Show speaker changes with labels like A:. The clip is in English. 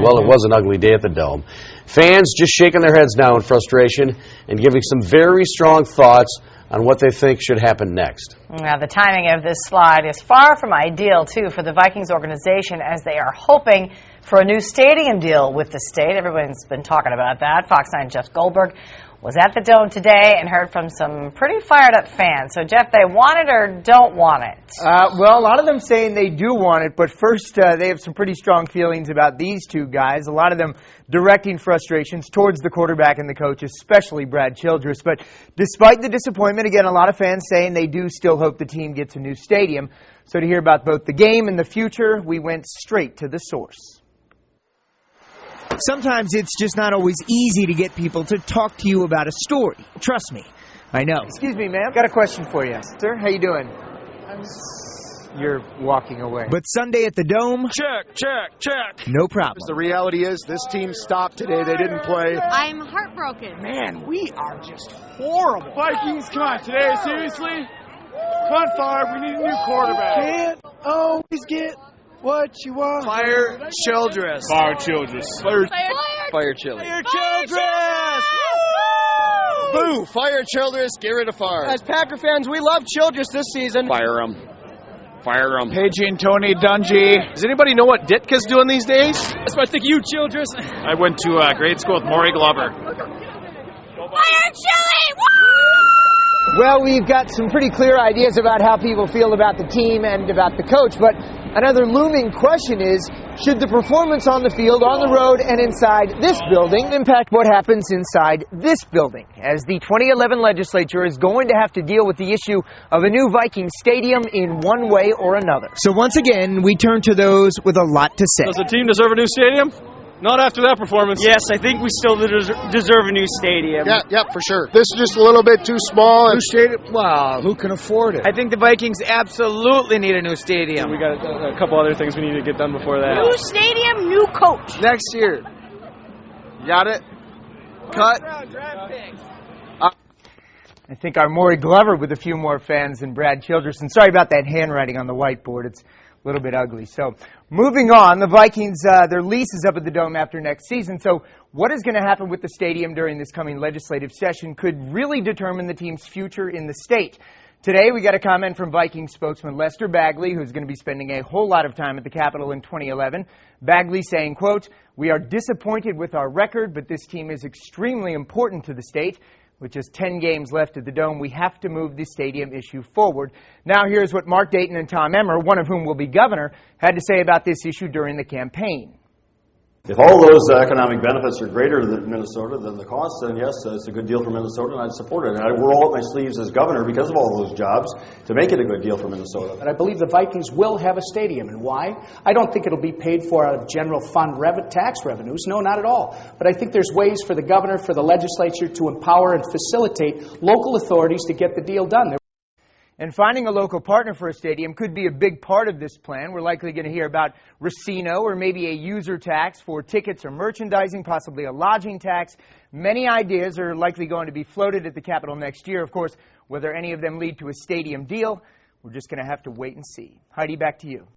A: Well, it was an ugly day at the Dome. Fans just shaking their heads now in frustration and giving some very strong thoughts on what they think should happen next.
B: Now, the timing of this slide is far from ideal, too, for the Vikings organization, as they are hoping for a new stadium deal with the state. Everyone's been talking about that. Fox 9's Jeff Goldberg was at the Dome today and heard from some pretty fired-up fans. So, Jeff, they want it or don't want it?
C: Well, a lot of them saying they do want it, but first they have some pretty strong feelings about these two guys. A lot of them directing frustrations towards the quarterback and the coach, especially Brad Childress. But despite the disappointment, again, a lot of fans saying they do still hope the team gets a new stadium. So to hear about both the game and the future, we went straight to the source.
D: Sometimes it's just not always easy to get people to talk to you about a story. Trust me, I know.
C: Excuse me, ma'am. Got a question for you. Sir, how you doing? You're walking away.
D: But Sunday at the Dome...
E: Check.
D: No problem.
E: The reality is this team stopped today. They didn't play.
F: I'm heartbroken.
E: Man, we are just horrible.
G: Vikings, come on, today, seriously? Come on, Favre, we need a new quarterback.
E: Can't always get what you want.
G: Fire Childress. Fire Childress.
E: Fire Childress. Boo! Fire Childress. Get rid of Favre.
H: As Packer fans, we love Childress this season.
E: Fire him.
G: Pagey and Tony Dungy.
H: Does anybody know what Ditka's doing these days?
G: That's what I think you, Childress. I went to grade school with Maury Glover.
F: Fire Chili!
C: Well, we've got some pretty clear ideas about how people feel about the team and about the coach, but another looming question is, should the performance on the field, on the road, and inside this building impact what happens inside this building? As the 2011 legislature is going to have to deal with the issue of a new Viking stadium in one way or another.
D: So once again, we turn to those with a lot to say.
G: Does the team deserve a new stadium? Not after that performance.
H: Yes, I think we still deserve a new stadium.
E: Yeah, for sure. This is just a little bit too small.
G: New stadium? Wow, who can afford it?
H: I think the Vikings absolutely need a new stadium.
G: We got a couple other things we need to get done before that.
F: New stadium, new coach.
H: Next year. Got it? Cut.
C: I think our Maury Glover with a few more fans than Brad Childress. And sorry about that handwriting on the whiteboard. It's a little bit ugly. So moving on, the Vikings, their lease is up at the Dome after next season. So what is going to happen with the stadium during this coming legislative session could really determine the team's future in the state. Today, we got a comment from Vikings spokesman Lester Bagley, who's going to be spending a whole lot of time at the Capitol in 2011. Bagley saying, quote, "We are disappointed with our record, but this team is extremely important to the state. With just 10 games left at the Dome, we have to move the stadium issue forward." Now here's what Mark Dayton and Tom Emmer, one of whom will be governor, had to say about this issue during the campaign.
I: If all those economic benefits are greater than Minnesota than the cost, then yes, it's a good deal for Minnesota, and I'd support it. And I roll up my sleeves as governor because of all those jobs to make it a good deal for Minnesota.
J: But I believe the Vikings will have a stadium. And why? I don't think it'll be paid for out of general fund tax revenues. No, not at all. But I think there's ways for the governor, for the legislature to empower and facilitate local authorities to get the deal done.
C: And finding a local partner for a stadium could be a big part of this plan. We're likely going to hear about Racino or maybe a user tax for tickets or merchandising, possibly a lodging tax. Many ideas are likely going to be floated at the Capitol next year. Of course, whether any of them lead to a stadium deal, we're just going to have to wait and see. Heidi, back to you.